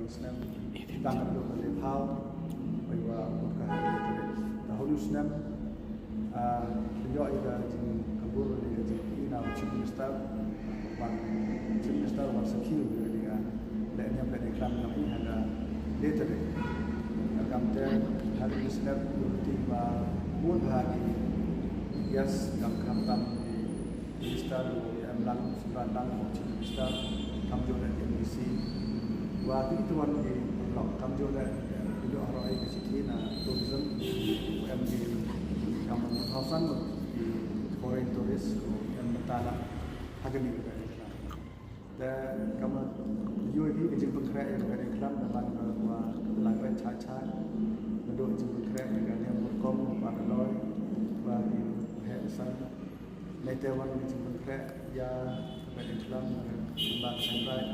Islam tangan do lephal baiwa ukah dahulu Islam yo ida jin kabur de jin ina chief minister war sakhiu de dan yang berikram kami ada later kamte hari Islam tiba pun hari yes yang kamtam minister yang lang suranang chief minister kamjo dan MDC waktu itu wan di kamjo dan video arai ke sikina tourism UMD kamu kawasan di foreign tourist yang mentala hagani dan kamu UAE ke bergerak yang berikram dalam bahwa langkah caca menduk bergerak dengan yang berkom paraloi bagi hesan netewan bergerak ya berikram bang sangrai